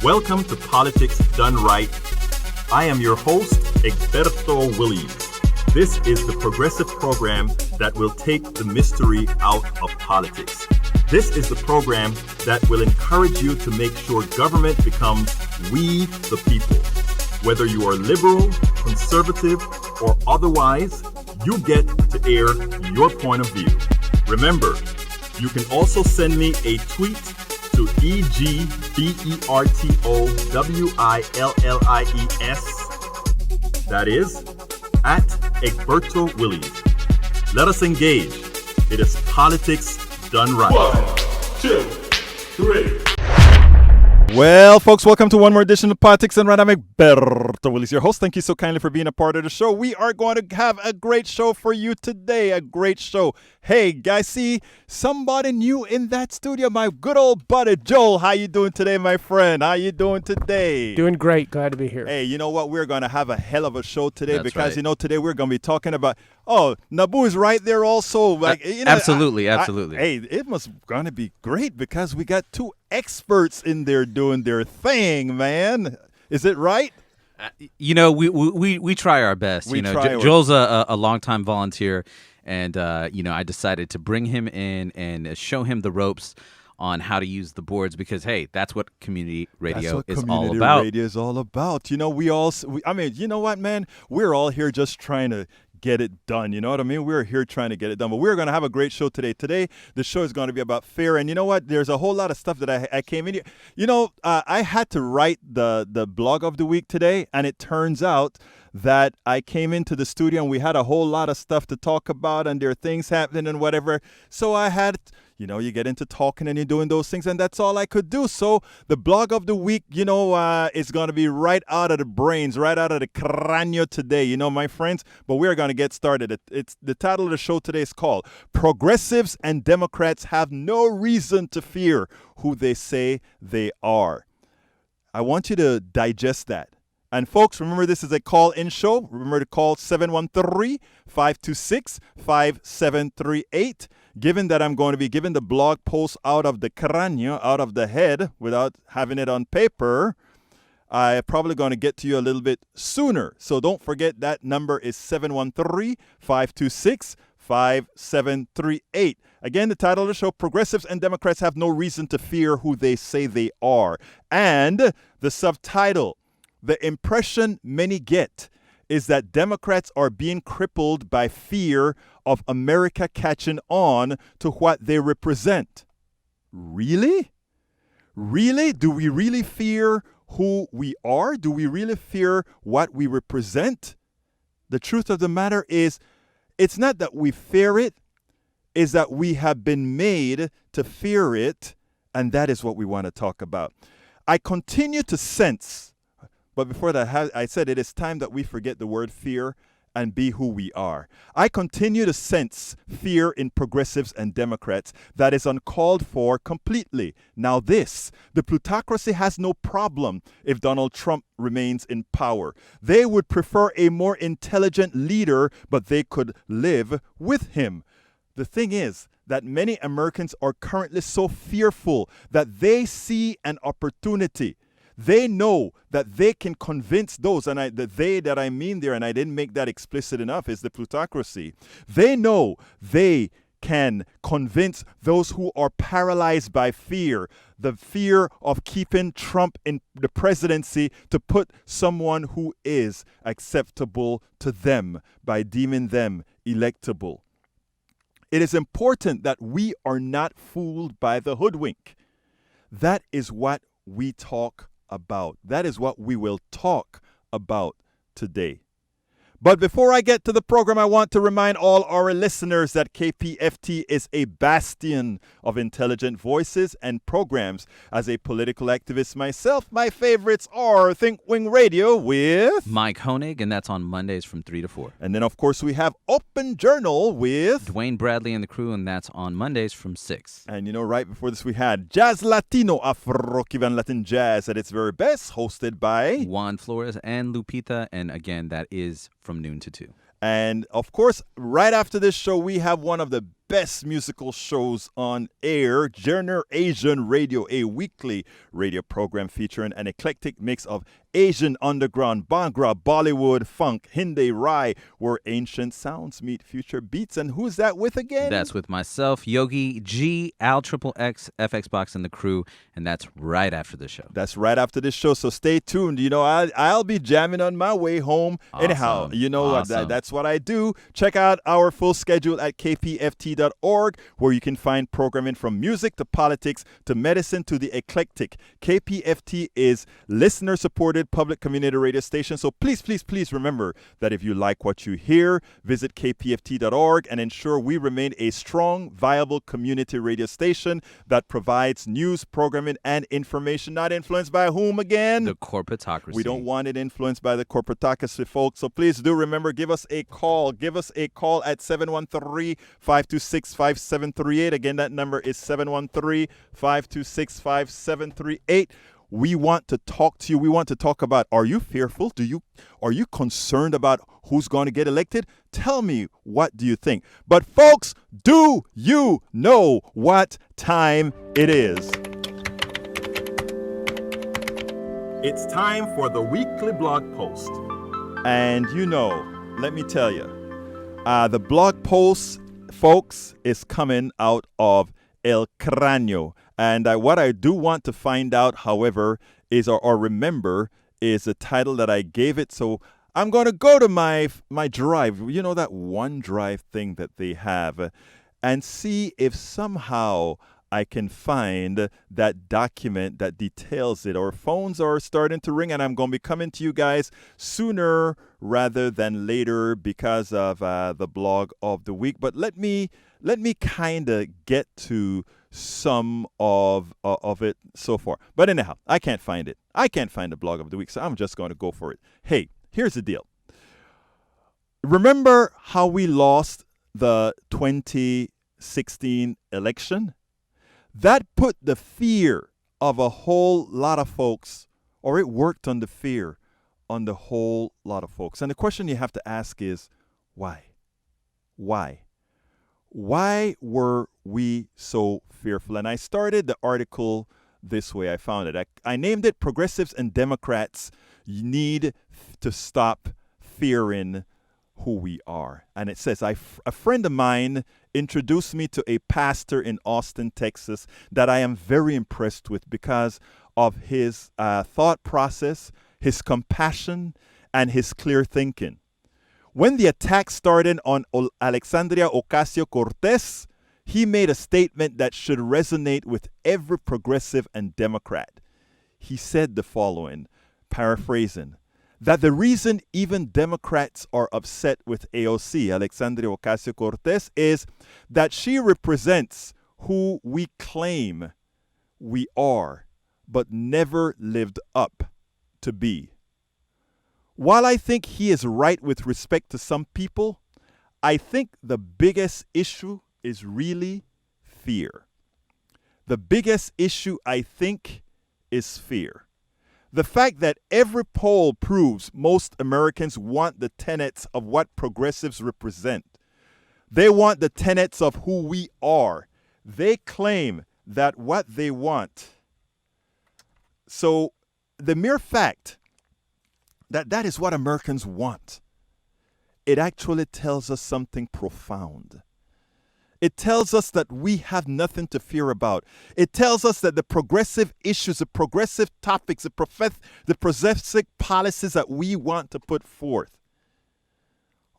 Welcome to Politics Done Right. I am your host, Egberto Williams. This is the progressive program that will take the mystery out of politics. This is the program that will encourage you to make sure government becomes we the people. Whether you are liberal, conservative, or otherwise, you get to air your point of view. Remember, you can also send me a tweet to EGBERTOWILLIES. That is, at Egberto Williams. Let us engage. It is politics done right. 1, 2, 3. Well, folks, welcome to one more edition of Politics and Right. I'm Egberto Williams, your host. Thank you so kindly for being a part of the show. We are going to have a great show for you today. A great show. Hey, guys, see somebody new in that studio. My good old buddy, Joel. How you doing today, my friend? How you doing today? Doing great. Glad to be here. Hey, you know what? We're going to have a hell of a show today. That's because, right. you know, today we're going to be talking about, Nabu is right there also. Like, you know, absolutely. Hey, it must going to be great because we got two experts in there doing their thing, man. Is it right? You know, we try our best. We you know, try Joel's a longtime volunteer, and you know, I decided to bring him in and show him the ropes on how to use the boards because, hey, that's what community radio is all about. Community radio is all about. You know, I mean, you know what, man? We're all here just trying to get it done. You know what I mean? We're here trying to get it done. But we're going to have a great show today. Today, the show is going to be about fear. And you know what? There's a whole lot of stuff that I came in here. You know, I had to write the blog of the week today. And it turns out that I came into the studio and we had a whole lot of stuff to talk about. And there are things happening and whatever. So I had... You know, you get into talking and you're doing those things, and that's all I could do. So the blog of the week, you know, is going to be right out of the brains, right out of the cráneo today, you know, my friends. But we're going to get started. It's the title of the show today is called Progressives and Democrats Have No Reason to Fear Who They Say They Are. I want you to digest that. And folks, remember this is a call-in show. Remember to call 713-526-5738. Given that I'm going to be giving the blog post out of the cráneo, out of the head, without having it on paper, I'm probably going to get to you a little bit sooner. So don't forget that number is 713-526-5738. Again, the title of the show, Progressives and Democrats Have No Reason to Fear Who They Say They Are. And the subtitle, the impression many get is that Democrats are being crippled by fear of America catching on to what they represent. Really? Really? Do we really fear who we are? Do we really fear what we represent? The truth of the matter is, it's not that we fear it, it's that we have been made to fear it, and that is what we want to talk about. I continue to sense, but before that, I said it is time that we forget the word fear and be who we are. I continue to sense fear in progressives and Democrats that is uncalled for completely. Now the plutocracy has no problem if Donald Trump remains in power. They would prefer a more intelligent leader, but they could live with him. The thing is that many Americans are currently so fearful that they see an opportunity. They know that they can convince those, and the they that I mean there, and I didn't make that explicit enough, is the plutocracy. They know they can convince those who are paralyzed by fear, the fear of keeping Trump in the presidency, to put someone who is acceptable to them by deeming them electable. It is important that we are not fooled by the hoodwink. That is what we talk about. That is what we will talk about today. But before I get to the program, I want to remind all our listeners that KPFT is a bastion of intelligent voices and programs. As a political activist myself, my favorites are Think Wing Radio with Mike Honig, and that's on Mondays from 3 to 4. And then, of course, we have Open Journal with Dwayne Bradley and the crew, and that's on Mondays from 6. And, you know, right before this, we had Jazz Latino, Afro-Cuban Latin Jazz at its very best, hosted by Juan Flores and Lupita, and again, that is from noon to 2. And, of course, right after this show, we have one of the best musical shows on air. Generation Radio, a weekly radio program featuring an eclectic mix of Asian underground, Bhangra, Bollywood, funk, Hindi, Rai, where ancient sounds meet future beats. And who's that with again? That's with myself, Yogi G, Al Triple X, FX Box, and the crew. And that's right after the show. That's right after this show. So stay tuned. You know, I'll be jamming on my way home. Awesome. Anyhow, you know, Awesome. that's what I do. Check out our full schedule at kpft.org, where you can find programming from music to politics to medicine to the eclectic. KPFT is listener-supported public community radio station. So please, please, please remember that if you like what you hear, visit kpft.org and ensure we remain a strong, viable community radio station that provides news, programming, and information not influenced by whom again? The corporatocracy. We don't want it influenced by the corporatocracy, folks. So please do remember, give us a call. Give us a call at 713-526-5738. Again, that number is 713-526-5738. We want to talk to you. We want to talk about, are you fearful? Are you concerned about who's going to get elected? Tell me, what do you think? But folks, do you know what time it is? It's time for the weekly blog post. And you know, let me tell you, the blog post, folks, is coming out of El Cráneo. And what I do want to find out, however, is or remember is the title that I gave it. So I'm going to go to my drive, you know, that OneDrive thing that they have, and see if somehow I can find that document that details it. Our phones are starting to ring, and I'm going to be coming to you guys sooner rather than later because of the blog of the week. But let me kind of get to some of it so far. But anyhow, I can't find it. I can't find the blog of the week, so I'm just going to go for it. Hey, here's the deal. Remember how we lost the 2016 election? That put the fear of a whole lot of folks, or it worked on the fear on the whole lot of folks. And the question you have to ask is, why? Why? Why were we so fearful? And I started the article this way. I found it. I named it Progressives and Democrats Need to Stop Fearing Who We Are. And it says, a friend of mine introduced me to a pastor in Austin, Texas, that I am very impressed with because of his thought process, his compassion, and his clear thinking. When the attack started on Alexandria Ocasio-Cortez, he made a statement that should resonate with every progressive and Democrat. He said the following, paraphrasing, that the reason even Democrats are upset with AOC, Alexandria Ocasio-Cortez, is that she represents who we claim we are, but never lived up to be. While I think he is right with respect to some people, I think the biggest issue is really fear. The biggest issue, I think, is fear. The fact that every poll proves most Americans want the tenets of what progressives represent. They want the tenets of who we are. They claim that what they want. So the mere fact that is what Americans want, it actually tells us something profound. It tells us that we have nothing to fear about. It tells us that the progressive issues, the progressive topics, the progressive policies that we want to put forth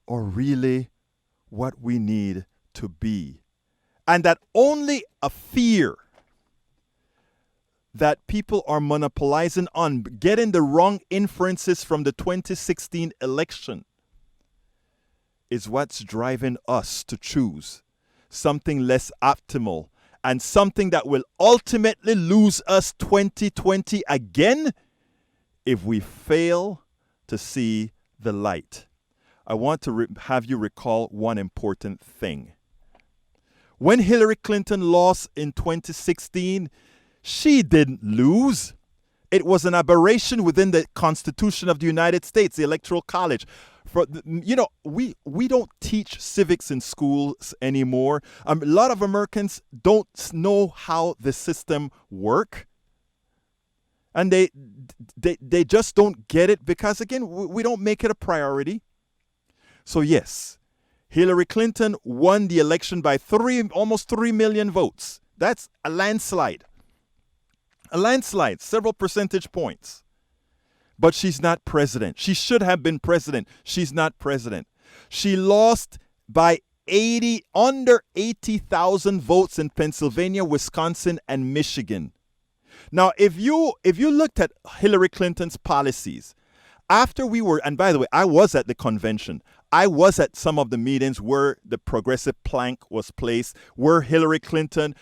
are really what we need to be. And that only a fear that people are monopolizing on getting the wrong inferences from the 2016 election is what's driving us to choose something less optimal and something that will ultimately lose us 2020 again if we fail to see the light. I want to have you recall one important thing. When Hillary Clinton lost in 2016, she didn't lose. It was an aberration within the Constitution of the United States, the Electoral College. we don't teach civics in schools anymore. A lot of Americans don't know how the system work, and they just don't get it because, again, we don't make it a priority. So yes, Hillary Clinton won the election by almost 3 million votes. That's a landslide. A landslide, several percentage points. But she's not president. She should have been president. She's not president. She lost by under 80,000 votes in Pennsylvania, Wisconsin, and Michigan. Now, if you looked at Hillary Clinton's policies, after we were, and by the way, I was at the convention. I was at some of the meetings where the progressive plank was placed, where Hillary Clinton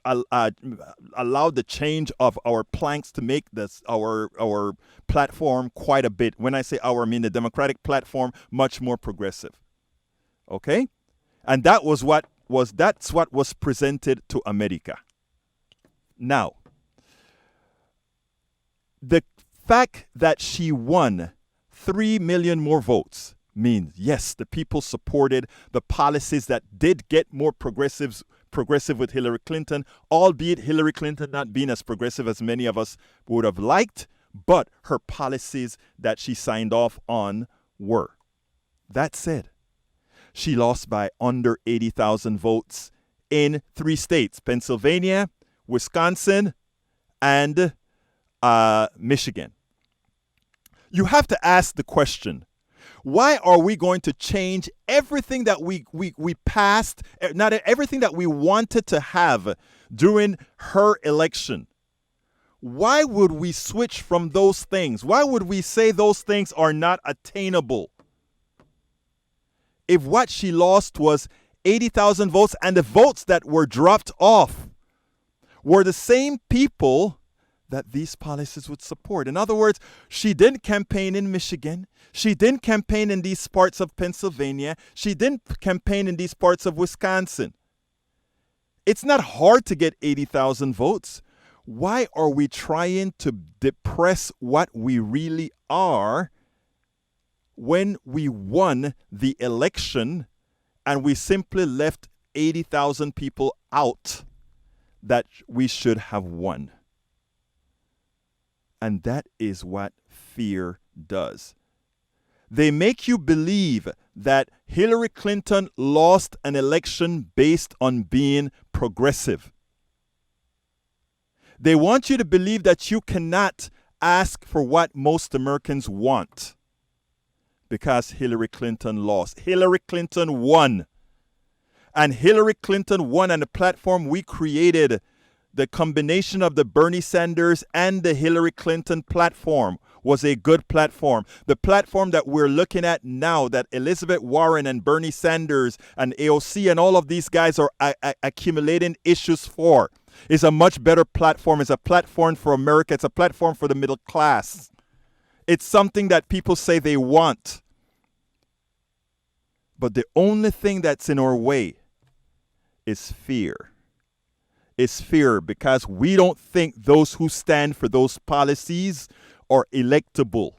allowed the change of our planks to make this our platform quite a bit. When I say our, I mean the Democratic platform, much more progressive. Okay, and that's what was presented to America. Now, the fact that she won 3 million more votes means, yes, the people supported the policies that did get more progressive with Hillary Clinton, albeit Hillary Clinton not being as progressive as many of us would have liked, but her policies that she signed off on were. That said, she lost by under 80,000 votes in 3 states, Pennsylvania, Wisconsin, and Michigan. You have to ask the question, why are we going to change everything that we passed, not everything that we wanted to have during her election? Why would we switch from those things? Why would we say those things are not attainable? If what she lost was 80,000 votes and the votes that were dropped off were the same people that these policies would support. In other words, she didn't campaign in Michigan. She didn't campaign in these parts of Pennsylvania. She didn't campaign in these parts of Wisconsin. It's not hard to get 80,000 votes. Why are we trying to depress what we really are when we won the election and we simply left 80,000 people out that we should have won? And that is what fear does. They make you believe that Hillary Clinton lost an election based on being progressive. They want you to believe that you cannot ask for what most Americans want because Hillary Clinton lost. Hillary Clinton won. And Hillary Clinton won on the platform we created. The combination of the Bernie Sanders and the Hillary Clinton platform was a good platform. The platform that we're looking at now, that Elizabeth Warren and Bernie Sanders and AOC and all of these guys are accumulating issues for, is a much better platform. It's a platform for America. It's a platform for the middle class. It's something that people say they want. But the only thing that's in our way is fear. Is fear, because we don't think those who stand for those policies are electable.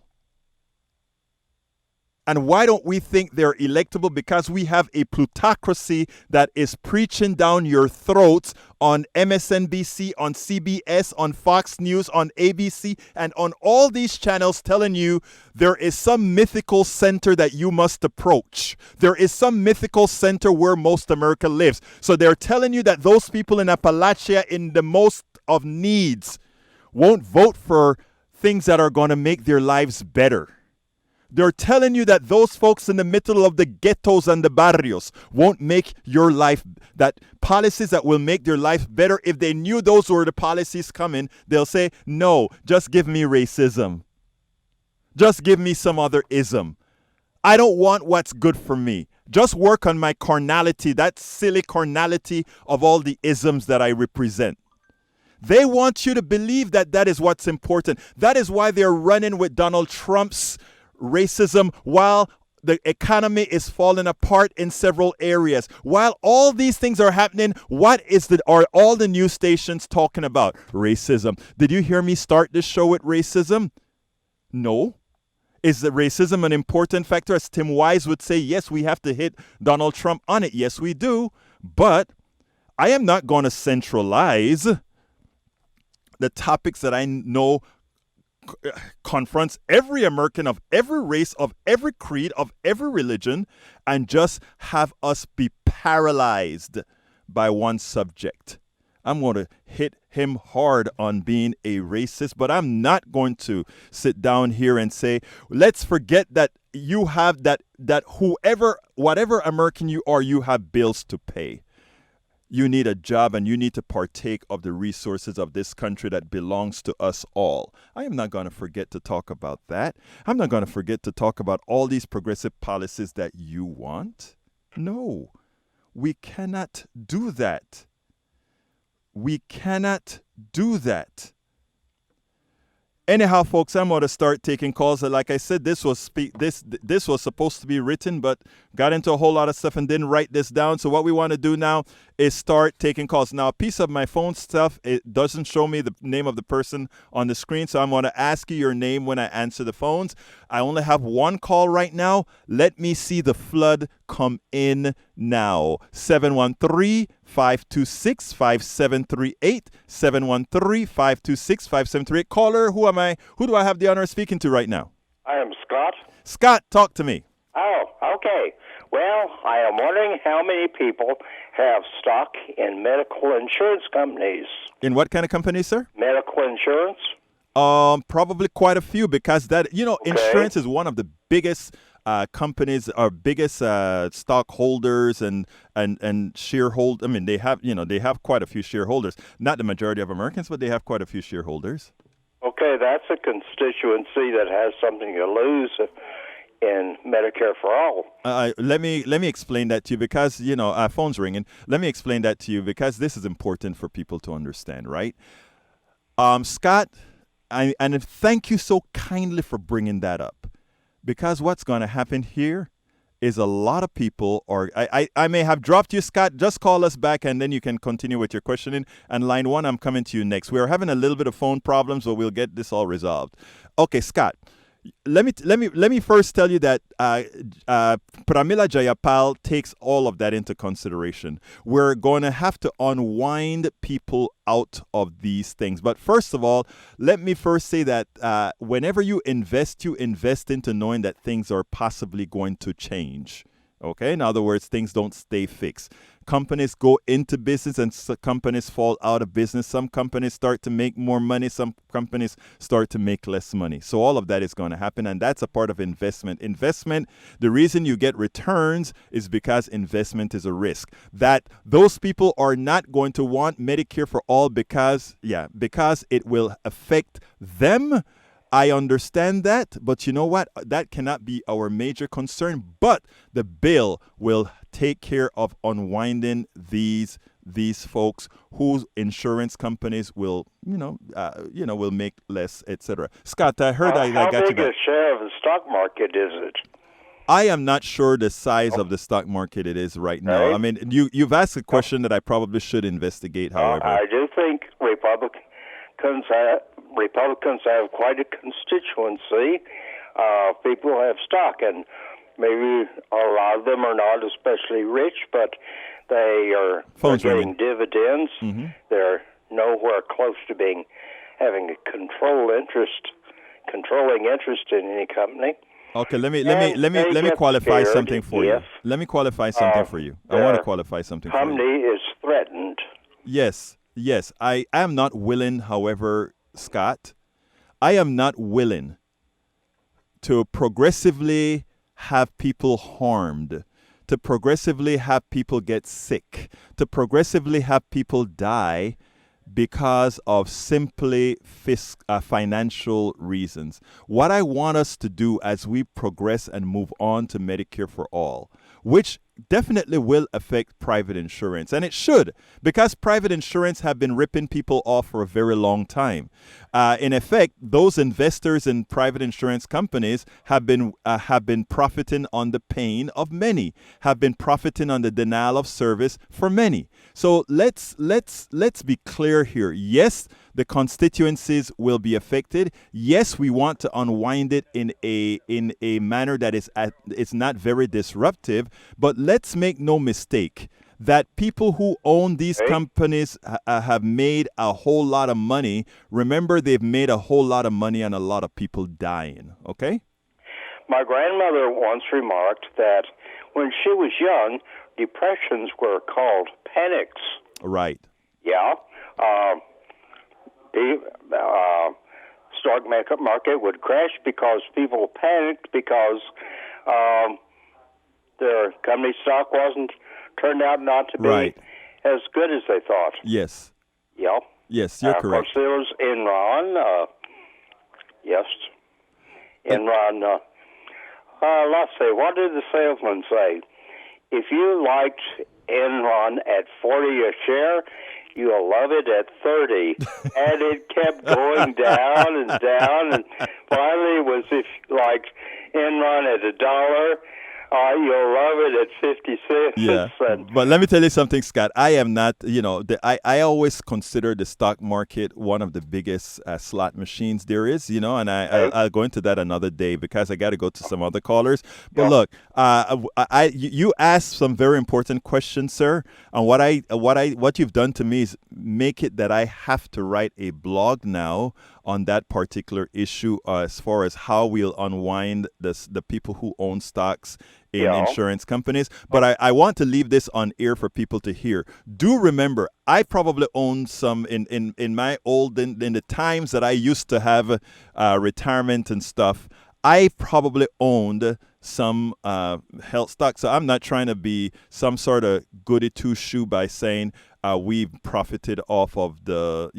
And why don't we think they're electable? Because we have a plutocracy that is preaching down your throats on MSNBC, on CBS, on Fox News, on ABC, and on all these channels telling you there is some mythical center that you must approach. There is some mythical center where most America lives. So they're telling you that those people in Appalachia in the most of needs won't vote for things that are going to make their lives better. They're telling you that those folks in the middle of the ghettos and the barrios won't make your life, that policies that will make their life better, if they knew those were the policies coming, they'll say, no, just give me racism. Just give me some other ism. I don't want what's good for me. Just work on my carnality, that silly carnality of all the isms that I represent. They want you to believe that that is what's important. That is why they're running with Donald Trump's racism while the economy is falling apart in several areas. While all these things are happening, are all the news stations talking about? Racism. Did you hear me start this show with racism? No. Is the racism an important factor? As Tim Wise would say, yes, we have to hit Donald Trump on it. Yes, we do. But I am not going to centralize the topics that I know confronts every American of every race, of every creed, of every religion, and just have us be paralyzed by one subject. I'm going to hit him hard on being a racist, but I'm not going to sit down here and say, let's forget that you have that whatever American you are, you have bills to pay. You need a job and you need to partake of the resources of this country that belongs to us all. I am not going to forget to talk about that. I'm not going to forget to talk about all these progressive policies that you want. No, we cannot do that. We cannot do that. Anyhow, folks, I'm going to start taking calls. Like I said, this was supposed to be written, but got into a whole lot of stuff and didn't write this down. So what we want to do now is start taking calls. Now, a piece of my phone stuff, it doesn't show me the name of the person on the screen, so I'm going to ask you your name when I answer the phones. I only have one call right now. Let me see the flood come in now. 713-526-5738. 713-526-5738. Caller, who am I? Who do I have the honor of speaking to right now? I am Scott. Scott, talk to me. Oh, okay. Well, I am wondering how many people have stock in medical insurance companies. In what kind of companies, sir? Medical insurance? Probably quite a few, because that, Okay. insurance is one of the biggest companies, our biggest stockholders and shareholders. I mean, they have quite a few shareholders. Not the majority of Americans, but they have quite a few shareholders. Okay, that's a constituency that has something to lose in Medicare for All. Let me explain that to you, because phone's ringing. Let me explain that to you because this is important for people to understand, right? Scott, and thank you so kindly for bringing that up, because what's going to happen here is a lot of people, or I may have dropped you, Scott. Just call us back and then you can continue with your questioning. And line one, I'm coming to you next. We're having a little bit of phone problems, but we'll get this all resolved. Okay, Scott. Let me first tell you that Pramila Jayapal takes all of that into consideration. We're going to have to unwind people out of these things. But first of all, let me first say that whenever you invest into knowing that things are possibly going to change. Okay, in other words, things don't stay fixed. Companies go into business and companies fall out of business. Some companies start to make more money. Some companies start to make less money. So all of that is going to happen, and that's a part of investment. Investment, the reason you get returns is because investment is a risk. That those people are not going to want Medicare for all because it will affect them. I understand that, but you know what? That cannot be our major concern. But the bill will take care of unwinding these folks whose insurance companies will, will make less, etc. Scott, I heard I got you. How big a share of the stock market is it? I am not sure the size of the stock market it is right now. Right. I mean, you've asked a question that I probably should investigate. However, I do think Republicans have quite a constituency. People have stock, and maybe a lot of them are not especially rich, but they are getting dividends. Mm-hmm. They're nowhere close to having a controlling interest in any company. Okay, let me qualify something for you. Let me qualify something for you. I want to qualify something for you. Company is threatened. Yes. I am not willing, however, Scott, I am not willing to progressively have people harmed, to progressively have people get sick, to progressively have people die because of simply financial reasons. What I want us to do as we progress and move on to Medicare for All, which definitely will affect private insurance, and it should, because private insurance have been ripping people off for a very long time. In effect, those investors in private insurance companies have been profiting on the pain of many, have been profiting on the denial of service for many. So let's be clear here. Yes, the constituencies will be affected. Yes, we want to unwind it in a manner that is not very disruptive, but let's make no mistake that people who own these companies have made a whole lot of money. Remember, they've made a whole lot of money on a lot of people dying, okay? My grandmother once remarked that when she was young, depressions were called panics. Right. Yeah. The stock market would crash because people panicked because their company stock turned out not to be as good as they thought. Yes. Yeah. Yes, you're correct. Of course, there was Enron. Yes. Enron. Let's see. What did the salesman say? If you liked Enron at 40 a share, you'll love it at 30. And it kept going down and down, and finally it was if you liked Enron at $1, you'll love it at 50 cents. Yeah, but let me tell you something, Scott. I am not, I always consider the stock market one of the biggest slot machines there is, and I'll go into that another day because I got to go to some other callers. But look, you asked some very important questions, sir. And what you've done to me is make it that I have to write a blog now on that particular issue as far as how we'll unwind the people who own stocks in insurance companies. But I want to leave this on air for people to hear. Do remember, I probably owned some in my in the times that I used to have retirement and stuff. I probably owned some health stocks. So I'm not trying to be some sort of goody two shoe by saying we've profited off of the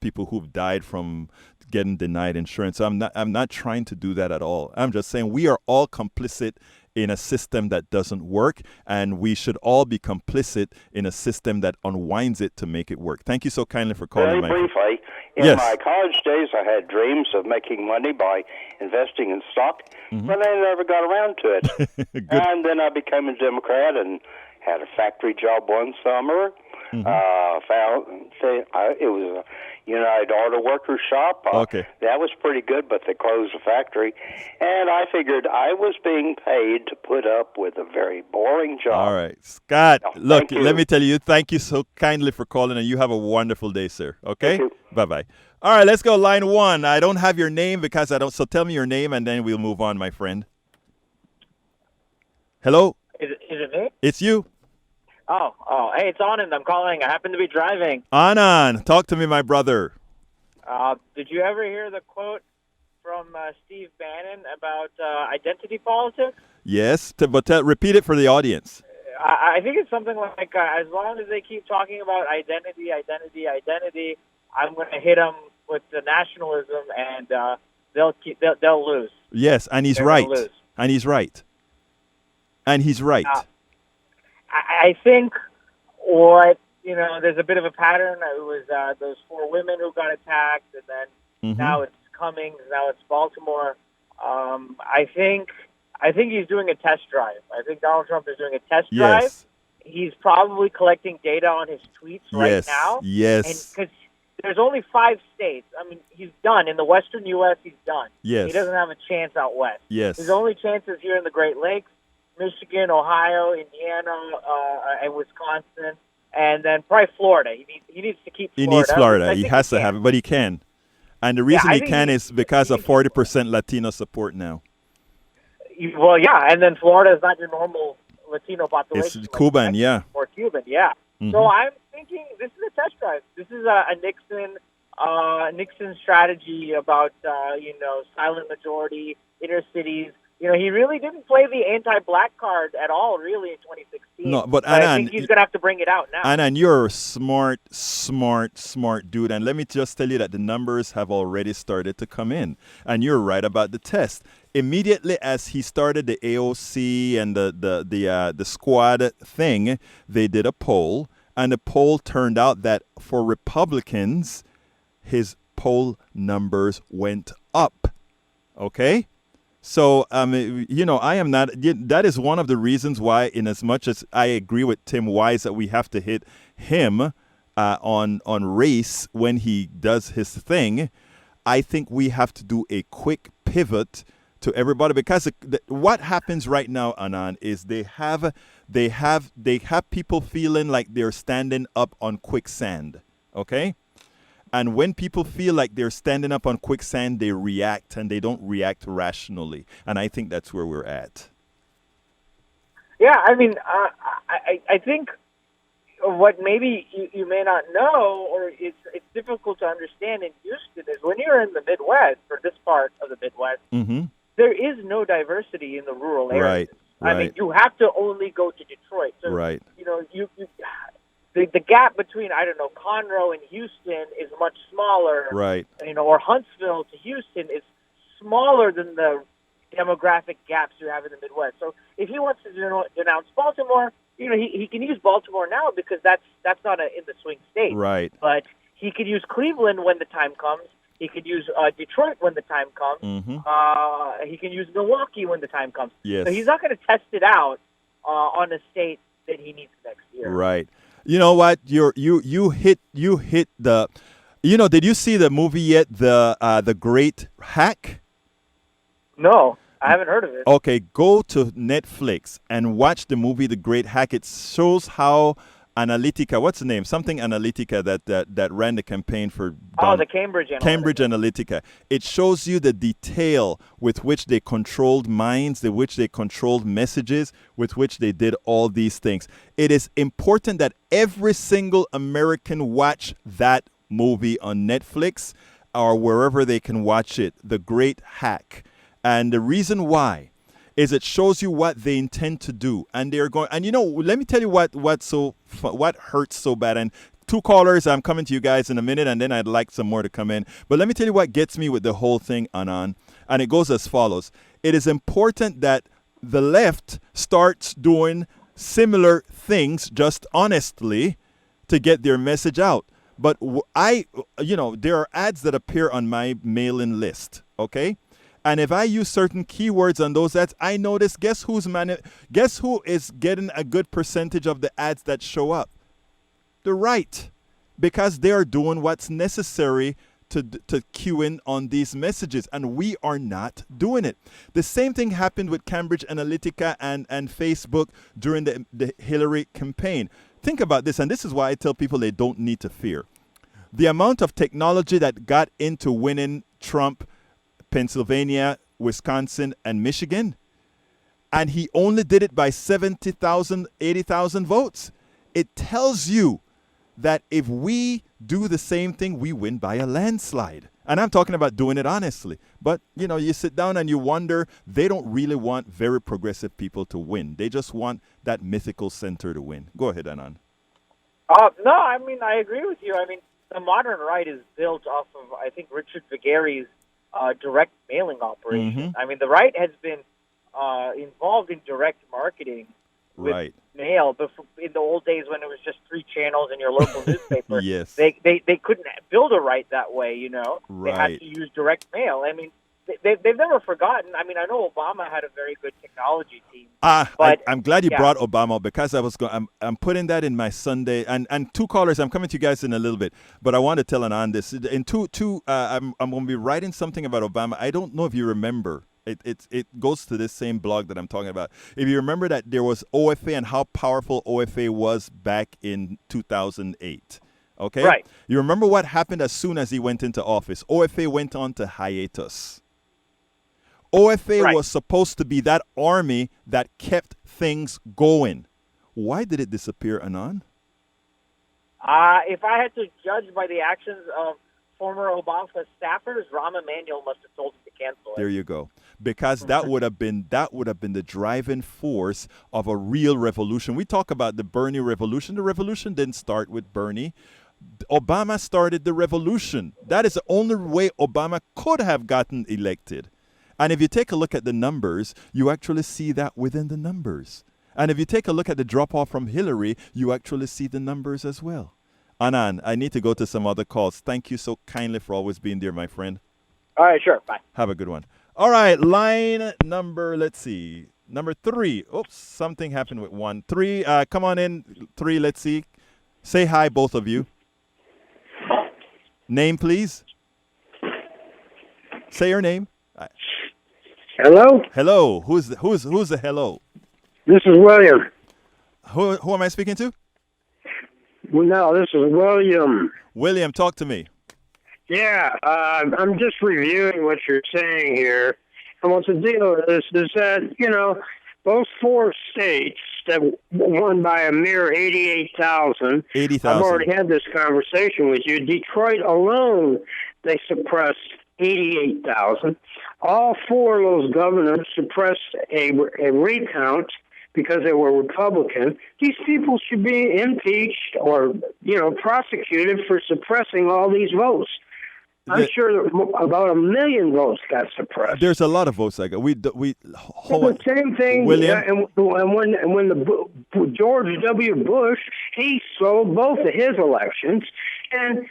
people who've died from getting denied insurance. So I'm not trying to do that at all. I'm just saying we are all complicit in a system that doesn't work, and we should all be complicit in a system that unwinds it to make it work. Thank you so kindly for calling. Very briefly, in my college days, I had dreams of making money by investing in stock, but I never got around to it. And then I became a Democrat and had a factory job one summer. It was a United Auto Workers shop. That was pretty good, but they closed the factory. And I figured I was being paid to put up with a very boring job. All right. Scott, look, let me tell you, thank you so kindly for calling, and you have a wonderful day, sir. Okay? Bye-bye. All right, let's go line one. I don't have your name because so tell me your name, and then we'll move on, my friend. Hello? Is it me? It's you. Oh, hey, it's Anand. I'm calling. I happen to be driving. Anand, talk to me, my brother. Did you ever hear the quote from Steve Bannon about identity politics? Yes, but repeat it for the audience. I think it's something like, as long as they keep talking about identity, I'm going to hit them with the nationalism, and they'll lose. Yes, and he's right. And he's right. And he's right. I think there's a bit of a pattern. It was those 4 women who got attacked, and then now it's Cummings, now it's Baltimore. I think he's doing a test drive. I think Donald Trump is doing a test drive. Yes. He's probably collecting data on his tweets right now. Yes. And because there's only 5 states. I mean, he's done. In the western U.S., he's done. Yes. He doesn't have a chance out west. Yes. His only chance is here in the Great Lakes. Michigan, Ohio, Indiana, and Wisconsin, and then probably Florida. He needs to keep Florida. He needs Florida. He has to have it, but he can. And the reason he can is because of 40% Latino support now. Well, yeah, and then Florida is not your normal Latino population. It's Cuban, yeah. Or Cuban, yeah. So I'm thinking this is a test drive. This is a Nixon strategy about silent majority, inner cities. He really didn't play the anti-black card at all, really, in 2016. No, but I think he's going to have to bring it out now. Anand, you're a smart dude. And let me just tell you that the numbers have already started to come in. And you're right about the test. Immediately as he started the AOC and the squad thing, they did a poll. And the poll turned out that for Republicans, his poll numbers went up. Okay? So, I am not, that is one of the reasons why, in as much as I agree with Tim Wise that we have to hit him, on race when he does his thing, I think we have to do a quick pivot to everybody, because what happens right now, Anand, is they have people feeling like they're standing up on quicksand. Okay. And when people feel like they're standing up on quicksand, they react, and they don't react rationally. And I think that's where we're at. Yeah, I mean, I think what maybe you may not know, or it's difficult to understand in Houston, is when you're in the Midwest, or this part of the Midwest, there is no diversity in the rural areas. Right. I mean, you have to only go to Detroit. So, right. You know, the gap between, I don't know, Conroe and Houston is much smaller. Right. You know, or Huntsville to Houston is smaller than the demographic gaps you have in the Midwest. So if he wants to denounce Baltimore, you know, he can use Baltimore now because that's not in the swing state. Right. But he could use Cleveland when the time comes. He could use Detroit when the time comes. He can use Milwaukee when the time comes. Yes. So he's not going to test it out on a state that he needs next year. Right. You know what? You hit the. You know, did you see the movie yet? The Great Hack. No, I haven't heard of it. Okay, go to Netflix and watch the movie The Great Hack. It shows how Analytica, what's the name? Something Analytica that ran the campaign for the Cambridge Analytica. Cambridge Analytica. It shows you the detail with which they controlled minds, with which they controlled messages, with which they did all these things. It is important that every single American watch that movie on Netflix or wherever they can watch it, The Great Hack. And the reason why is it shows you what they intend to do. And they're going, and you know, let me tell you what hurts so bad. And 2 callers, I'm coming to you guys in a minute, and then I'd like some more to come in. But let me tell you what gets me with the whole thing, Anand. And it goes as follows. It is important that the left starts doing similar things just honestly to get their message out. But there are ads that appear on my mail-in list, okay? And if I use certain keywords on those ads, I notice guess who is getting a good percentage of the ads that show up? The right, because they are doing what's necessary to cue in on these messages, and we are not doing it. The same thing happened with Cambridge Analytica and Facebook during the Hillary campaign. Think about this, and this is why I tell people they don't need to fear. The amount of technology that got into winning Trump, Pennsylvania, Wisconsin, and Michigan, and he only did it by 70,000, 80,000 votes. It tells you that if we do the same thing, we win by a landslide. And I'm talking about doing it honestly. But, you know, you sit down and you wonder, they don't really want very progressive people to win. They just want that mythical center to win. Go ahead, Anand. No, I mean, I agree with you. I mean, the modern right is built off of, I think, Richard Vigueri's direct mailing operation. I mean, the right has been involved in direct marketing with mail before, in the old days when it was just 3 channels in your local newspaper. Yes. They couldn't build a right that way, you know. Right. They had to use direct mail. I mean, they've never forgotten. I mean, I know Obama had a very good technology team. But I'm glad you brought Obama, because I'm putting that in my Sunday. And 2 callers, I'm coming to you guys in a little bit, but I want to tell Anand this. In I'm going to be writing something about Obama. I don't know if you remember. It goes to this same blog that I'm talking about. If you remember that there was OFA and how powerful OFA was back in 2008. Okay? Right. You remember what happened as soon as he went into office? OFA went on to hiatus. OFA was supposed to be that army that kept things going. Why did it disappear, Anand? If I had to judge by the actions of former Obama staffers, Rahm Emanuel must have told him to cancel it. There you go. Because that would have been the driving force of a real revolution. We talk about the Bernie revolution. The revolution didn't start with Bernie. Obama started the revolution. That is the only way Obama could have gotten elected. And if you take a look at the numbers, you actually see that within the numbers. And if you take a look at the drop-off from Hillary, you actually see the numbers as well. Anand, I need to go to some other calls. Thank you so kindly for always being there, my friend. All right, sure. Bye. Have a good one. All right, line number, let's see, number 3. Oops, something happened with 1. 3, come on in. 3, let's see. Say hi, both of you. Name, please. Say your name. Hello? Hello. Who's the hello? This is William. Who am I speaking to? Well, no, this is William. William, talk to me. Yeah, I'm just reviewing what you're saying here. And what the deal is that, those 4 states that won by a mere 88,000. 80,000. I've already had this conversation with you. Detroit alone, they suppressed 88,000. All 4 of those governors suppressed a recount because they were Republican. These people should be impeached or, prosecuted for suppressing all these votes. I'm sure about 1 million votes got suppressed. There's a lot of votes like that. The same thing, William. And when George W. Bush, he sold both of his elections, and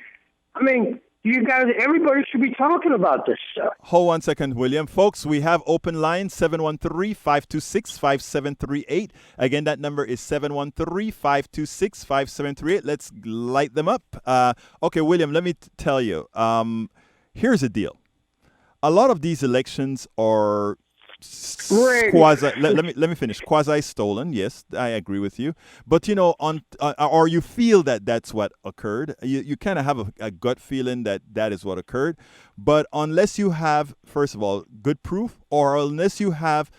I mean, you guys, everybody should be talking about this stuff. Hold 1 second, William. Folks, we have open line 713-526-5738. Again, that number is 713-526-5738. Let's light them up. Okay, William, let me tell you. Here's the deal. A lot of these elections are quasi. Let me finish. Quasi stolen. Yes, I agree with you. But or you feel that that's what occurred. You kind of have a gut feeling that is what occurred. But unless you have, first of all, good proof, or unless you have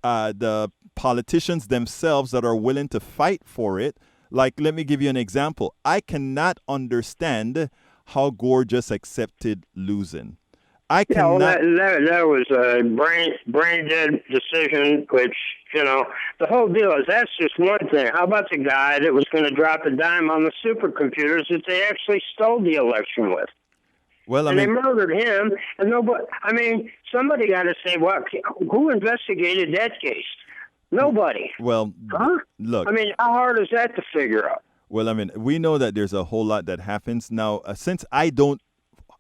the politicians themselves that are willing to fight for it, like let me give you an example. I cannot understand how Gore just accepted losing. I cannot. That was a brain dead decision, which, the whole deal is that's just one thing. How about the guy that was going to drop a dime on the supercomputers that they actually stole the election with? Well, they murdered him, and somebody got to say, who investigated that case? Nobody. Well, look. How hard is that to figure out? Well, we know that there's a whole lot that happens now. Since I don't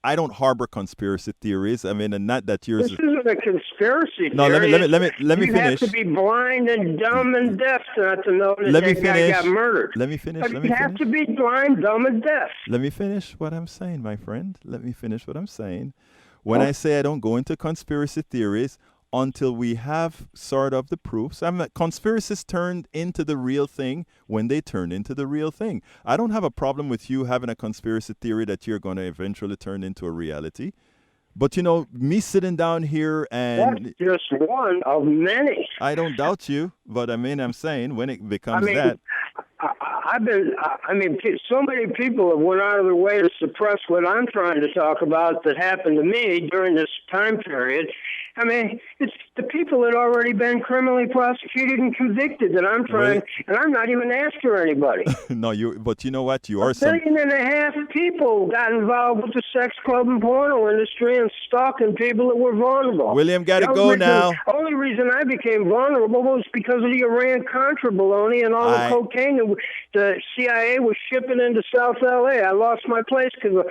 harbor conspiracy theories. And not that yours. This isn't a conspiracy theory. No, let me you finish. You have to be blind and dumb and deaf not to know that guy got murdered. Let me finish. You have to be blind, dumb, and deaf. Let me finish what I'm saying, my friend. Let me finish what I'm saying. When I say I don't go into conspiracy theories until we have sort of the proofs. Conspiracies turned into the real thing when they turn into the real thing. I don't have a problem with you having a conspiracy theory that you're going to eventually turn into a reality. But, me sitting down here and... That's just one of many. I don't doubt you, but I'm saying when it becomes that... so many people have went out of their way to suppress what I'm trying to talk about that happened to me during this time period. It's the people that already been criminally prosecuted and convicted that I'm trying, and I'm not even after anybody. No, but you know what? You are $1.5 billion people got involved with the sex club and porno industry and stalking people that were vulnerable. William, got to go now. The only reason I became vulnerable was because of the Iran-Contra baloney and all the cocaine that the CIA was shipping into South L.A. I lost my place because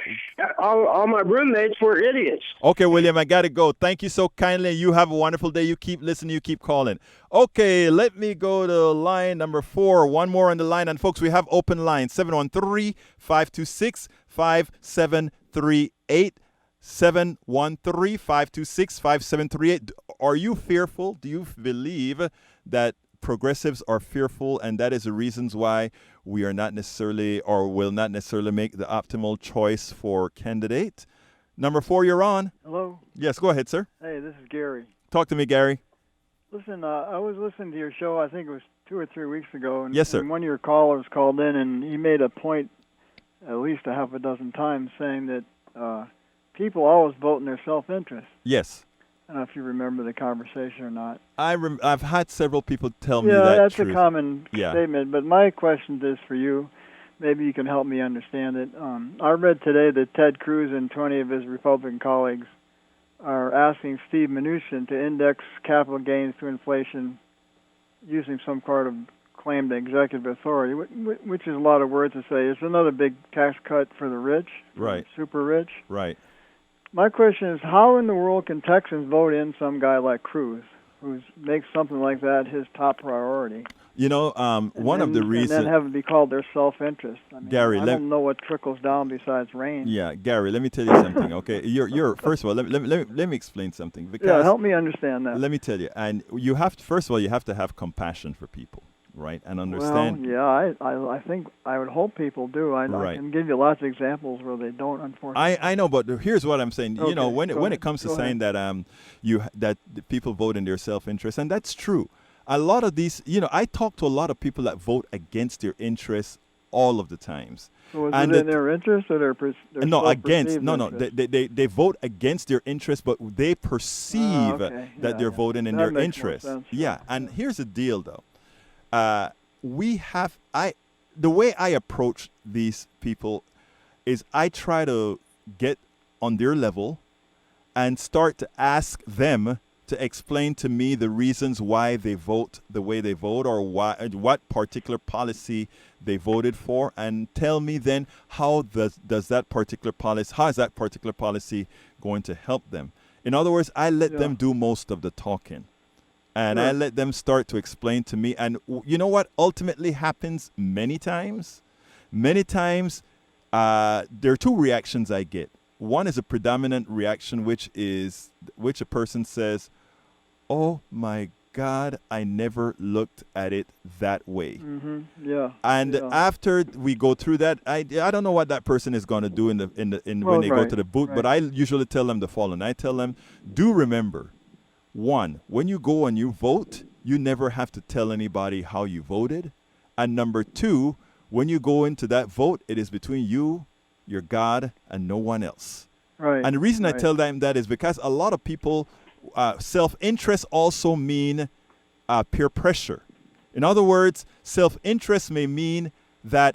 all my roommates were idiots. Okay, William, I got to go. Thank you so kindly. You have a wonderful day. You keep listening. You keep calling. Okay, let me go to line number 4. One more on the line. And, folks, we have open line 713-526-5738. 713-526-5738. Are you fearful? Do you believe that progressives are fearful, and that is the reasons why we are not necessarily or will not necessarily make the optimal choice for candidate? Number 4, you're on. Hello? Yes, go ahead, sir. Hey, this is Gary. Talk to me, Gary. Listen, I was listening to your show, I think it was 2 or 3 weeks ago. And, yes, sir. And one of your callers called in, and he made a point at least a half a dozen times saying that people always vote in their self-interest. Yes. I don't know if you remember the conversation or not. I've had several people tell me that. Yeah, that's truth. a common statement. But my question is for you. Maybe you can help me understand it. I read today that Ted Cruz and 20 of his Republican colleagues are asking Steve Mnuchin to index capital gains to inflation using some kind of claim to executive authority, which is a lot of words to say. It's another big tax cut for the rich, right? Super rich. Right. My question is, how in the world can Texans vote in some guy like Cruz, who makes something like that his top priority? One of the And reasons. then have it be called their self-interest. I mean, Gary, I don't know what trickles down besides rain. Yeah, Gary, let me tell you something. Okay, you're first of all, let me explain something. Because Yeah, help me understand that. let me tell you, and you have to, first of all, you have to have compassion for people, right, and understand. Well, yeah, I think I would hope people do. I Right. can give you lots of examples where they don't, unfortunately. I know, but here's what I'm saying. Okay, When go it ahead, comes to go saying that that the people vote in their self-interest, and that's true. A lot of these, I talk to a lot of people that vote against their interests all of the times. So is And it in the- their interest or their No, against. self-perceived No, no. interest? They vote against their interest, but they perceive okay. that Yeah, they're yeah. voting in That their makes more interest. sense. Yeah, and here's the deal, though. The way I approach these people is I try to get on their level and start to ask them to explain to me the reasons why they vote the way they vote, or what particular policy they voted for, and tell me then how is that particular policy going to help them. In other words, I let them do most of the talking, and I let them start to explain to me. And you know what ultimately happens many times? There are two reactions I get. One is a predominant reaction, which a person says, "Oh my God, I never looked at it that way." Mm-hmm. Yeah. And yeah. after we go through that, I don't know what that person is going to do when they go to the booth, but I usually tell them the following. I tell them, do remember, one, when you go and you vote, you never have to tell anybody how you voted. And number two, when you go into that vote, it is between you, your God, and no one else. Right. And the reason I tell them that is because a lot of people, self-interest also mean peer pressure. In other words, self-interest may mean that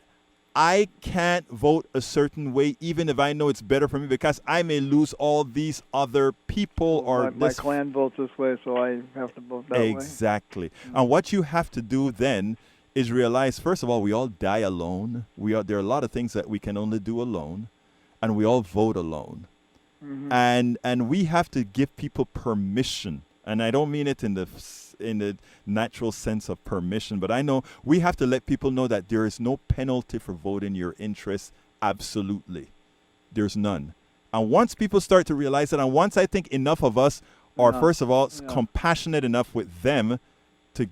I can't vote a certain way even if I know it's better for me, because I may lose all these other people my clan votes this way, so I have to vote that way. Exactly. And what you have to do then is realize, first of all, we all die alone. There are a lot of things that we can only do alone, and we all vote alone. Mm-hmm. And we have to give people permission. And I don't mean it in the natural sense of permission, but I know we have to let people know that there is no penalty for voting your interests. Absolutely. There's none. And once people start to realize that, and once I think enough of us are, first of all, compassionate enough with them to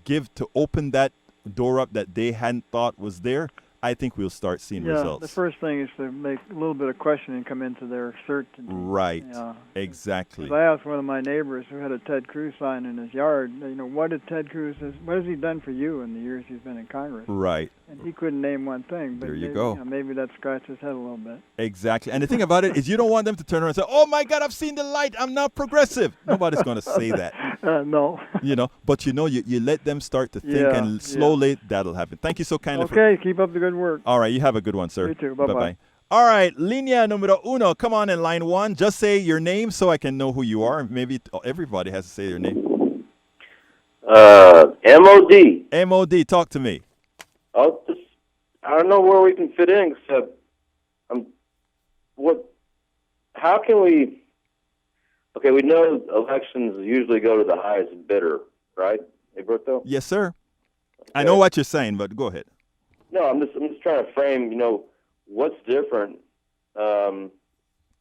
open that door up that they hadn't thought was there, I think we'll start seeing results. The first thing is to make a little bit of questioning come into their certainty. Right. Yeah. Exactly. I asked one of my neighbors who had a Ted Cruz sign in his yard, what has he done for you in the years he's been in Congress? Right. And he couldn't name one thing. But there you go. Maybe that scratched his head a little bit. Exactly. And the thing about it is you don't want them to turn around and say, "Oh my God, I've seen the light. I'm now progressive." Nobody's going to say that. No. But you let them start to think, and slowly that'll happen. Thank you so kindly. Okay, keep up the good work. All right, you have a good one, sir. You too. Bye-bye. All right, línea número uno. Come on in line one. Just say your name so I can know who you are. Maybe everybody has to say their name. MOD. MOD, talk to me. I don't know where we can fit in, except how can we? Okay, we know elections usually go to the highest bidder, right, Egberto? Yes, sir. Okay. I know what you're saying, but go ahead. No, I'm just trying to frame, what's different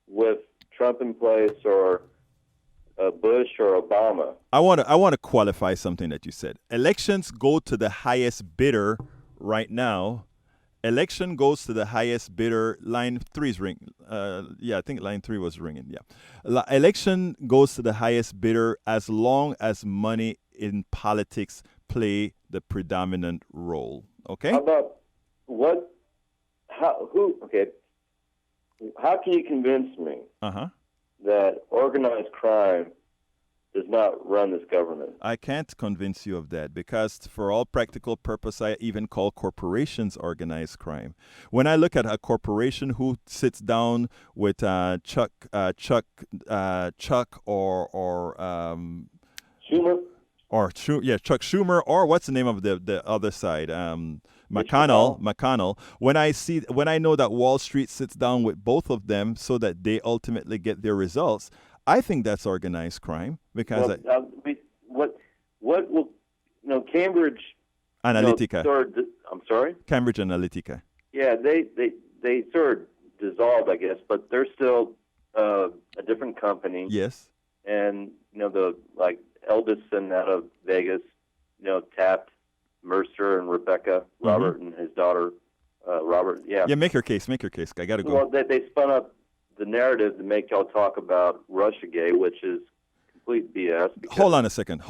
with Trump in place or Bush or Obama. I want to qualify something that you said. Elections go to the highest bidder right now. Election goes to the highest bidder. Line 3 is ringing. I think line 3 was ringing. Yeah. Election goes to the highest bidder as long as money in politics play the predominant role. Okay? How about how can you convince me that organized crime does not run this government? I can't convince you of that because for all practical purpose, I even call corporations organized crime. When I look at a corporation who sits down with Chuck or Schumer? Chuck Schumer, or what's the name of the other side? McConnell. When I know that Wall Street sits down with both of them so that they ultimately get their results, I think that's organized crime because what will Cambridge Analytica. I'm sorry? Cambridge Analytica. Yeah, they sort of dissolved, I guess, but they're still a different company. Yes. And, the Eldison out of Vegas, tapped Mercer and Rebecca, Robert and his daughter, Robert. Yeah. Yeah, make your case. I got to go. Well, they spun up the narrative to make y'all talk about Russiagate, which is complete BS. Hold on a second.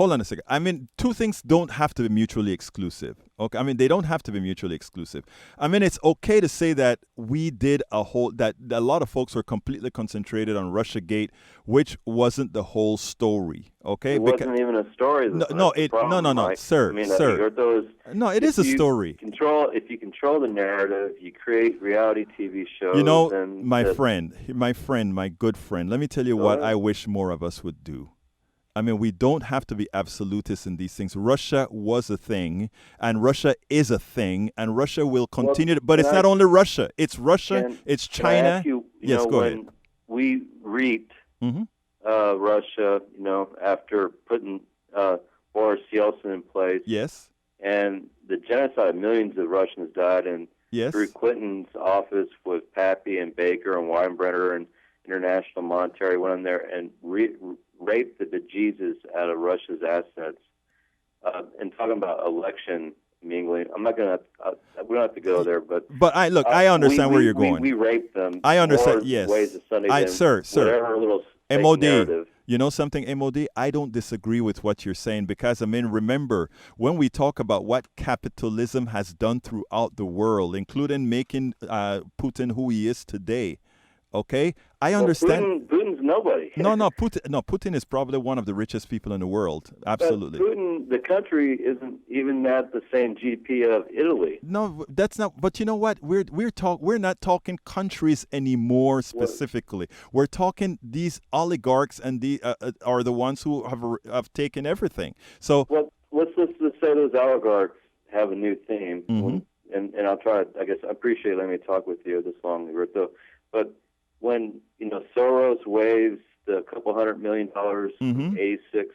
I mean, two things don't have to be mutually exclusive. Okay, I mean, they don't have to be mutually exclusive. I mean, it's okay to say that we did that a lot of folks were completely concentrated on Russiagate, which wasn't the whole story. Okay, it wasn't even a story. No, sir, I mean, sir. No, it is a story. If you control the narrative, you create reality TV shows. My good friend. Let me tell you what I wish more of us would do. I mean, we don't have to be absolutists in these things. Russia was a thing, and Russia is a thing, and Russia will continue. But it's not only Russia. It's Russia. It's China. Yes, go ahead. When we reaped Russia, after putting Boris Yeltsin in place. Yes. And the genocide, millions of Russians died, and through Clinton's office with Pappy and Baker and Weinbrenner and International Monetary went in there and raped the bejesus out of Russia's assets. And talking about election mingling, I'm not going to. We don't have to go there, but I understand where you're going. We raped them. I understand. Yes, ways of Sunday. Sir. Whatever little MOD. narrative. You know something, MOD? I don't disagree with what you're saying because, I mean, remember, when we talk about what capitalism has done throughout the world, including making Putin who he is today, okay? I understand. Putin's nobody. No, Putin is probably one of the richest people in the world. Absolutely. But Putin, the country, isn't even at the same GDP of Italy. No, that's not. But you know what? We're not talking countries anymore specifically. We're talking these oligarchs, and are the ones who have taken everything. So let's say those oligarchs have a new theme, and I'll try. I guess I appreciate letting me talk with you this long, Roberto. But when Soros waves the couple $100 million from 86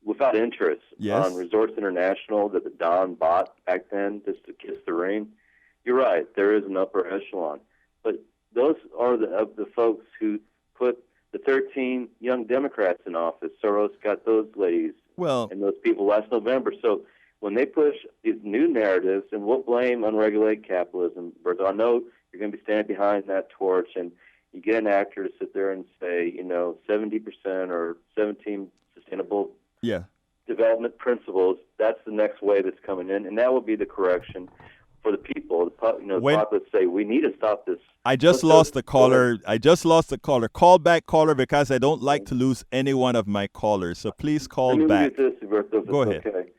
without interest on Resorts International that the Don bought back then just to kiss the ring, you're right. There is an upper echelon, but those are the folks who put the 13 young Democrats in office. Soros got those ladies and those people last November. So when they push these new narratives, and we'll blame unregulated capitalism, Berto, I know you're going to be standing behind that torch, and you get an actor to sit there and say, 70% or 17 sustainable development principles. That's the next wave that's coming in, and that will be the correction for the people. The populace say we need to stop this. I just lost the caller. Call back, caller, because I don't like to lose any one of my callers. So please call back. This, Roberto, Go ahead. Okay.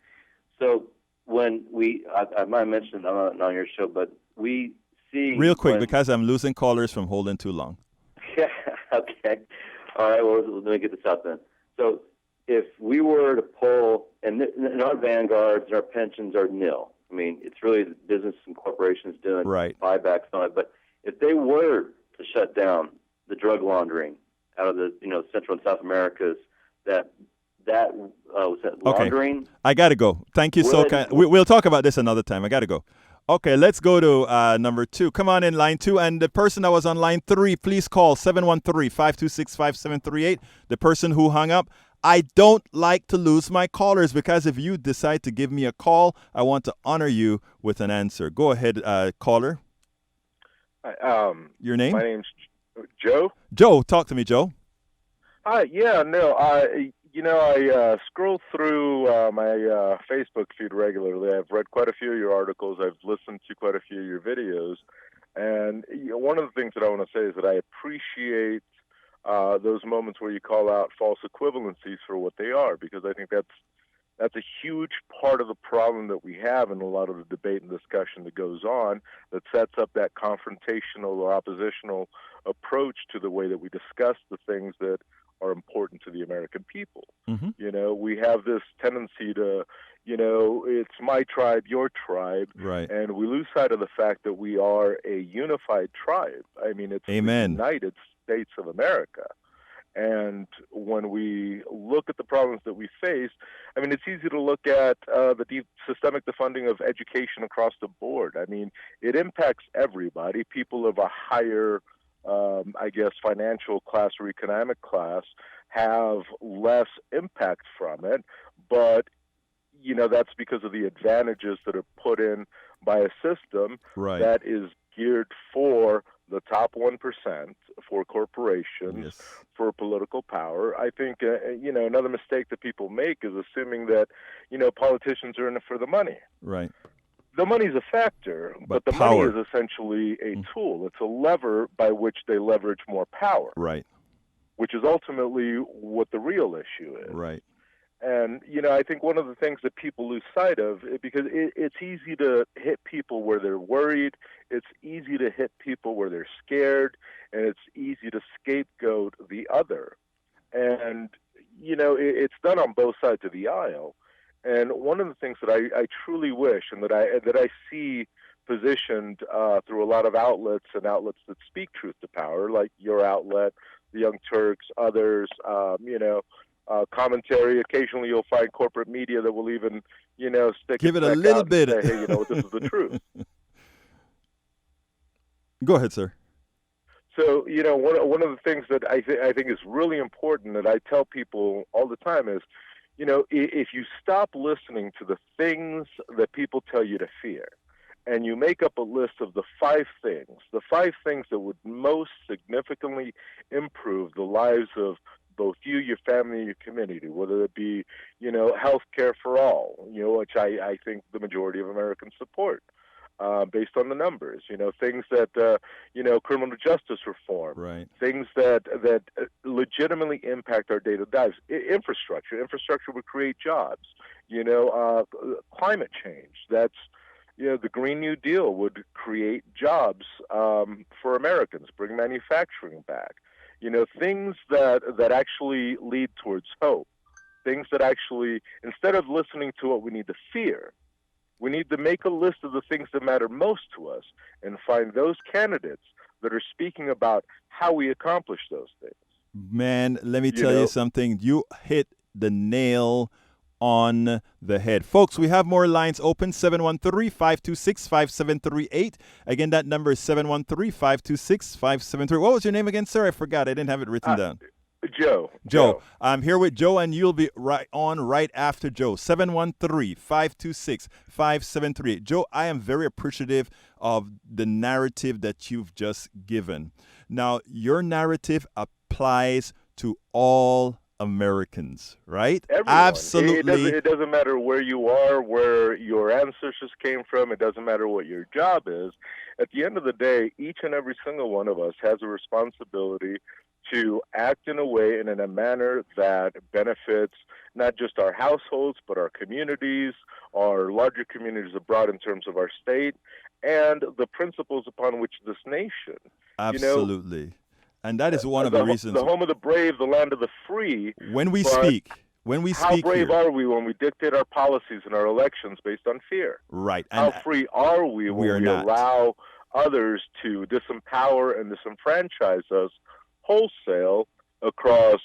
So when I might have mentioned on your show, but we see real quick because I'm losing callers from holding too long. Okay. All right. Well, let me get this out then. So if we were to poll, and our vanguards and our pensions are nil. I mean, it's really the business and corporations doing buybacks on it. But if they were to shut down the drug laundering out of the Central and South Americas, that laundering. Okay. I gotta go. Thank you so much. We'll talk about this another time. I gotta go. Okay, let's go to number 2. Come on in line 2. And the person that was on line 3, please call 713-526-5738. The person who hung up. I don't like to lose my callers because if you decide to give me a call, I want to honor you with an answer. Go ahead, caller. Your name? My name's Joe. Joe, talk to me, Joe. Hi. Yeah, no, I scroll through my Facebook feed regularly. I've read quite a few of your articles. I've listened to quite a few of your videos. And one of the things that I want to say is that I appreciate those moments where you call out false equivalencies for what they are, because I think that's a huge part of the problem that we have in a lot of the debate and discussion that goes on, that sets up that confrontational or oppositional approach to the way that we discuss the things that are important to the American people. Mm-hmm. We have this tendency to, it's my tribe, your tribe, right? And we lose sight of the fact that we are a unified tribe. I mean, it's Amen. the United States of America. And when we look at the problems that we face, I mean, it's easy to look at the deep systemic defunding of education across the board. I mean, it impacts everybody. People of a higher, I guess, financial class or economic class have less impact from it. But, you know, that's because of the advantages that are put in by a system that is geared for the top 1%, for corporations, for political power. I think, you know, another mistake that people make is assuming that, you know, politicians are in it for the money. Right. The money's a factor, but the power. money is essentially a tool. It's a lever by which they leverage more power. Right. Which is ultimately what the real issue is. Right. And, you know, I think one of the things that people lose sight of, because it's easy to hit people where they're worried, it's easy to hit people where they're scared, and it's easy to scapegoat the other. And, you know, it's done on both sides of the aisle. And one of the things that I truly wish, and that I see positioned through a lot of outlets and outlets that speak truth to power, like your outlet, the Young Turks, others, you know, commentary. Occasionally you'll find corporate media that will even, you know, give it a little bit. Say, hey, you know, this is the truth. Go ahead, sir. So, you know, one of the things that I think is really important that I tell people all the time is, you know, if you stop listening to the things that people tell you to fear, and you make up a list of the five things that would most significantly improve the lives of both you, your family, and your community, whether it be, you know, health care for all, you know, which I think the majority of Americans support based on the numbers, you know, things that, you know, criminal justice reform, things that legitimately impact our daily lives, infrastructure would create jobs, you know, climate change, that's, you know, the Green New Deal would create jobs for Americans, bring manufacturing back. You know, things that actually lead towards hope, things that actually, instead of listening to what we need to fear, we need to make a list of the things that matter most to us and find those candidates that are speaking about how we accomplish those things. Man, let me tell you something. You hit the nail on the head. Folks, we have more lines open, 713-526-5738. Again, that number is 713-526-5738. What was your name again, sir? I forgot. I didn't have it written down. Joe. I'm here with Joe, and you'll be right after Joe. 713-526-5738. Joe, I am very appreciative of the narrative that you've just given. Now, your narrative applies to all Americans, right? Everyone. Absolutely. It doesn't matter where you are, where your ancestors came from. It doesn't matter what your job is. At the end of the day, each and every single one of us has a responsibility to act in a way and in a manner that benefits not just our households, but our communities, our larger communities abroad in terms of our state, and the principles upon which this nation. Absolutely. You know, and that is one of the reasons. The home of the brave, the land of the free. When we speak how brave are we when we dictate our policies and our elections based on fear? Right. How free are we when we allow others to disempower and disenfranchise us wholesale across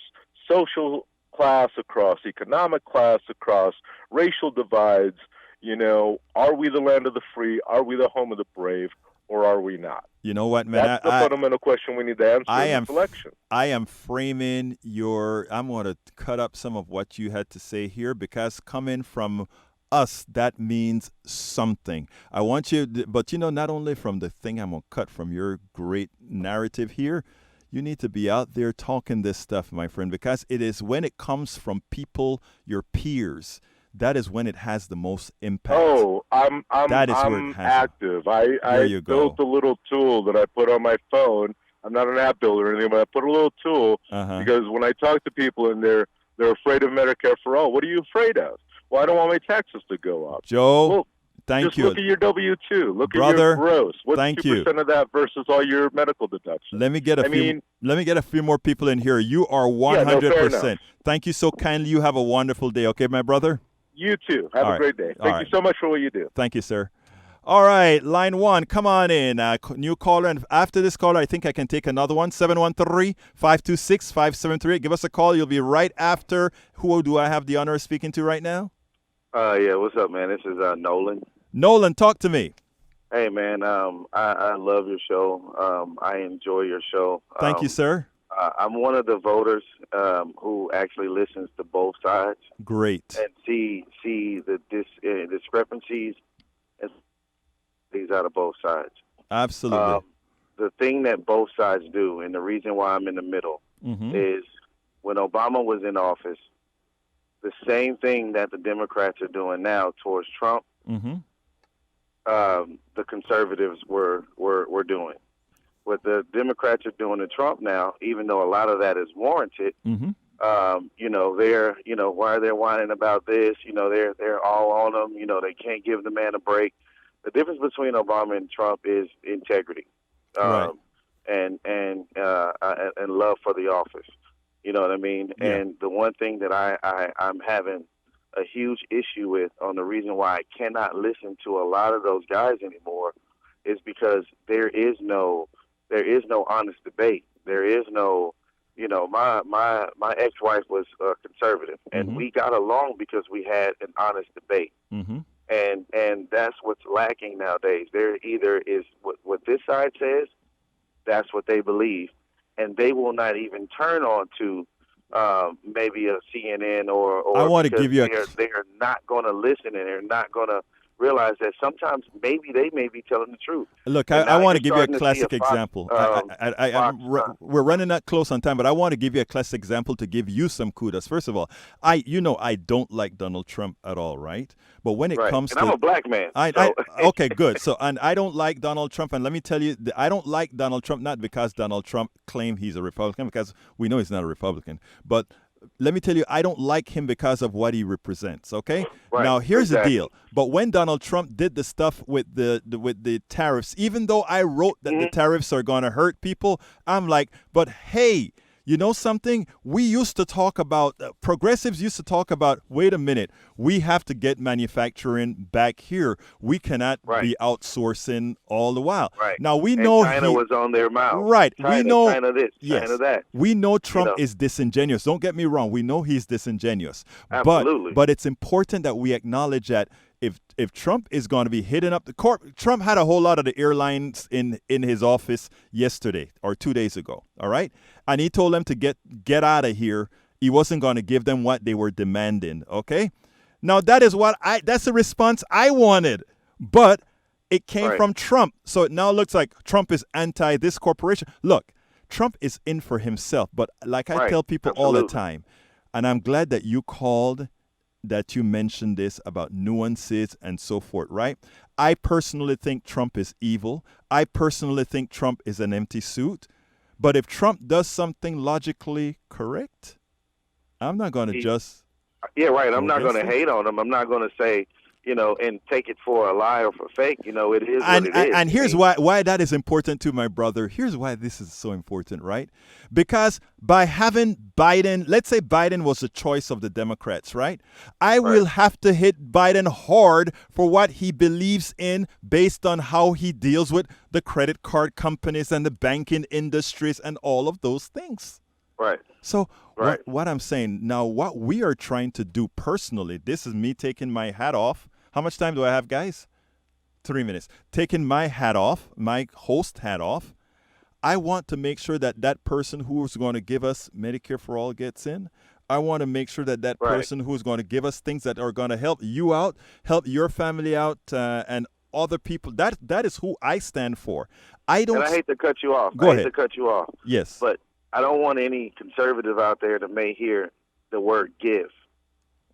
social class, across economic class, across racial divides? You know, are we the land of the free? Are we the home of the brave? Or are we not? You know what, man? That's the fundamental question we need to answer in this election. I am framing I'm going to cut up some of what you had to say here, because coming from us, that means something. I want you, but you know, not only from the thing I'm going to cut from your great narrative here, you need to be out there talking this stuff, my friend, because it is when it comes from people, your peers, that is when it has the most impact. Oh, I'm active. I built a little tool that I put on my phone. I'm not an app builder or anything, but I put a little tool because when I talk to people and they're afraid of Medicare for all, what are you afraid of? Well, I don't want my taxes to go up. Joe, thank you. Just look at your W-2. Look at your gross. What's 2% of that versus all your medical deductions? Let me get a few more people in here. You are 100%. Thank you so kindly. You have a wonderful day. Okay, my brother? You too. Have a great day. Thank you so much for what you do. Thank you, sir. All right, line 1, come on in. New caller, and after this caller, I think I can take another one. 713-526-5738. Give us a call. You'll be right after. Who do I have the honor of speaking to right now? Yeah, what's up, man? This is Nolan. Nolan, talk to me. Hey, man, I love your show. I enjoy your show. Thank you, sir. I'm one of the voters who actually listens to both sides. Great. And see the discrepancies and these out of both sides. Absolutely. The thing that both sides do, and the reason why I'm in the middle, is when Obama was in office, the same thing that the Democrats are doing now towards Trump, the conservatives were doing. What the Democrats are doing to Trump now, even though a lot of that is warranted, why they're whining about this, they're all on them, they can't give the man a break. The difference between Obama and Trump is integrity, and love for the office. You know what I mean? Yeah. And the one thing that I'm having a huge issue with, on the reason why I cannot listen to a lot of those guys anymore, is because there is no honest debate. There is no, my ex-wife was conservative, and we got along because we had an honest debate. And that's what's lacking nowadays. There either is what this side says, that's what they believe, and they will not even turn on to maybe a CNN or I want to give you they are not going to listen, and they're not going to realize that sometimes maybe they may be telling the truth. Look, I want to give you a classic example. We're running out close on time, but I want to give you a classic example to give you some kudos. First of all, I don't like Donald Trump at all, right? But when it comes and to... I'm a black man. Okay, good. So, and I don't like Donald Trump, and let me tell you, I don't like Donald Trump not because Donald Trump claimed he's a Republican, because we know he's not a Republican, but let me tell you, I don't like him because of what he represents, okay? Right, now, here's exactly. the deal. But when Donald Trump did the stuff with the tariffs, even though I wrote that the tariffs are going to hurt people, I'm like, but hey, you know something? We used to talk about, progressives used to talk about, wait a minute, we have to get manufacturing back here. We cannot be outsourcing all the while. Right. Now, we know China was on their mouth. Right. China, we know China this, China that. We know Trump is disingenuous. Don't get me wrong. We know he's disingenuous. Absolutely. But it's important that we acknowledge that if Trump is going to be hitting up the court, Trump had a whole lot of the airlines in his office yesterday or 2 days ago, all right? And he told them to get out of here. He wasn't going to give them what they were demanding, okay? Now, that's the response I wanted, but it came from Trump. So it now looks like Trump is anti this corporation. Look, Trump is in for himself, but like I tell people all the time, and I'm glad that you called, that you mentioned this about nuances and so forth, right? I personally think Trump is evil. I personally think Trump is an empty suit. But if Trump does something logically correct, I'm not going to just... Yeah, right. I'm not going to hate on him. I'm not going to say, and take it for a lie or for fake. It is what it is. And here's why that is important to my brother. Here's why this is so important, right? Because by having Biden, let's say Biden was the choice of the Democrats, right? I will have to hit Biden hard for what he believes in based on how he deals with the credit card companies and the banking industries and all of those things. Right. So what I'm saying now, what we are trying to do personally, this is me taking my hat off. How much time do I have, guys? 3 minutes. Taking my hat off, my host hat off. I want to make sure that that person who is going to give us Medicare for All gets in. I want to make sure that person who is going to give us things that are going to help you out, help your family out, and other people. That is who I stand for. And I hate to cut you off. Go ahead. To cut you off. Yes. But I don't want any conservative out there that may hear the word give.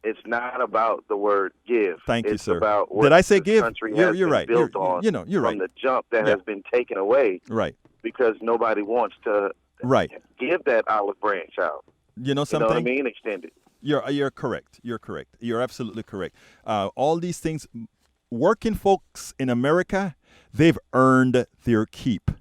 It's not about the word give. Thank you, sir. About what Did I say give? Country you're has right. Been built on you're right. From the jump that has been taken away. Right. Because nobody wants to give that olive branch out. You know something? You know what I mean? Extend it. You're correct. You're correct. You're absolutely correct. All these things, working folks in America, they've earned their keep.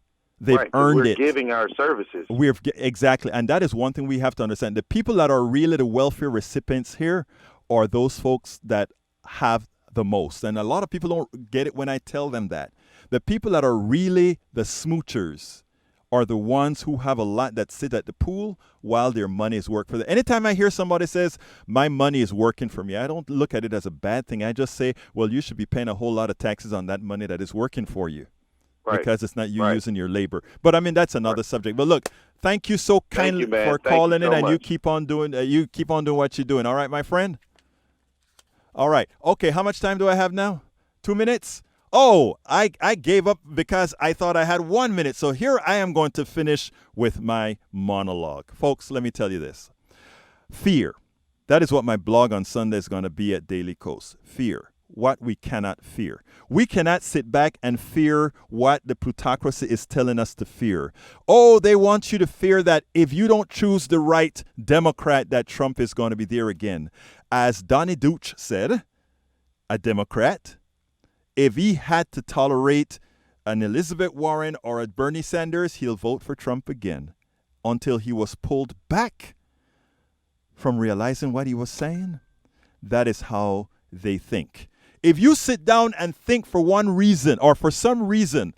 They've earned it. We're giving our services. Exactly. And that is one thing we have to understand. The people that are really the welfare recipients here are those folks that have the most. And a lot of people don't get it when I tell them that. The people that are really the smoochers are the ones who have a lot that sit at the pool while their money is working for them. Anytime I hear somebody says, my money is working for me, I don't look at it as a bad thing. I just say, well, you should be paying a whole lot of taxes on that money that is working for you. Right. Because it's not you using your labor. But I mean, that's another subject. But look, thank you so kindly for calling in, and you keep on doing what you're doing. All right, my friend? All right. Okay, how much time do I have now? 2 minutes? Oh, I gave up because I thought I had 1 minute. So here I am going to finish with my monologue. Folks, let me tell you this. Fear. That is what my blog on Sunday is going to be at Daily Coast. Fear. What we cannot fear. We cannot sit back and fear what the plutocracy is telling us to fear. Oh, they want you to fear that if you don't choose the right Democrat, that Trump is going to be there again. As Donnie Deutsch said, a Democrat, if he had to tolerate an Elizabeth Warren or a Bernie Sanders, he'll vote for Trump again until he was pulled back from realizing what he was saying. That is how they think. If you sit down and think for one reason or for some reason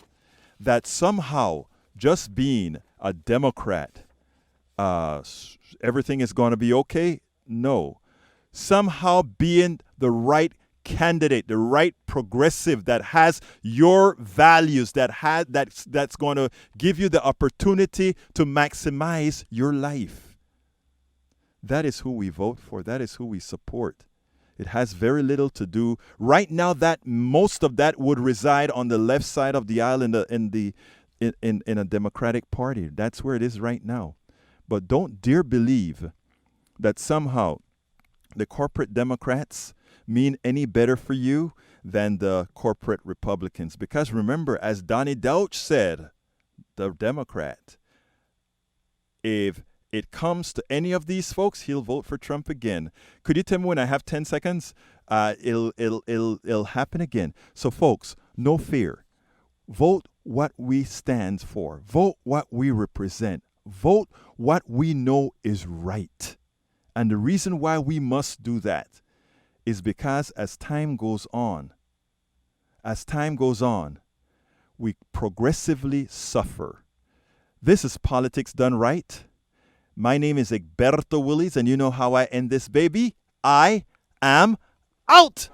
that somehow just being a Democrat, everything is going to be okay, no. Somehow being the right candidate, the right progressive that has your values, that's going to give you the opportunity to maximize your life. That is who we vote for. That is who we support. It has very little to do right now. That most of that would reside on the left side of the aisle in a Democratic Party. That's where it is right now. But don't dare believe that somehow the corporate Democrats mean any better for you than the corporate Republicans. Because remember, as Donnie Deutsch said, the Democrat, if it comes to any of these folks, he'll vote for Trump again. Could you tell me when I have 10 seconds? It'll happen again. So folks, no fear. Vote what we stand for. Vote what we represent. Vote what we know is right. And the reason why we must do that is because as time goes on, we progressively suffer. This is Politics Done Right. My name is Egberto Willies, and you know how I end this, baby. I am out.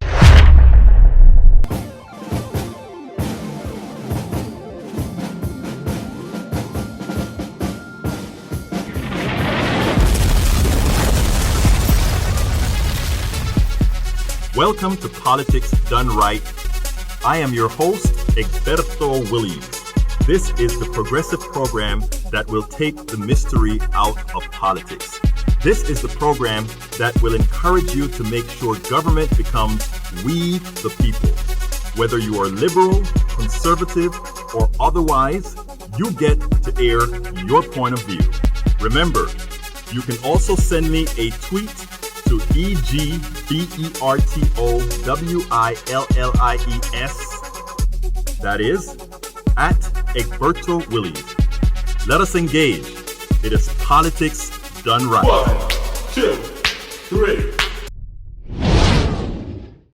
Welcome to Politics Done Right. I am your host, Egberto Willies. This is the progressive program that will take the mystery out of politics. This is the program that will encourage you to make sure government becomes we the people. Whether you are liberal, conservative, or otherwise, you get to air your point of view. Remember, you can also send me a tweet to EGBERTOWILLIES. That is at Egberto Willies. Let us engage. It is Politics Done Right. 1, 2, 3.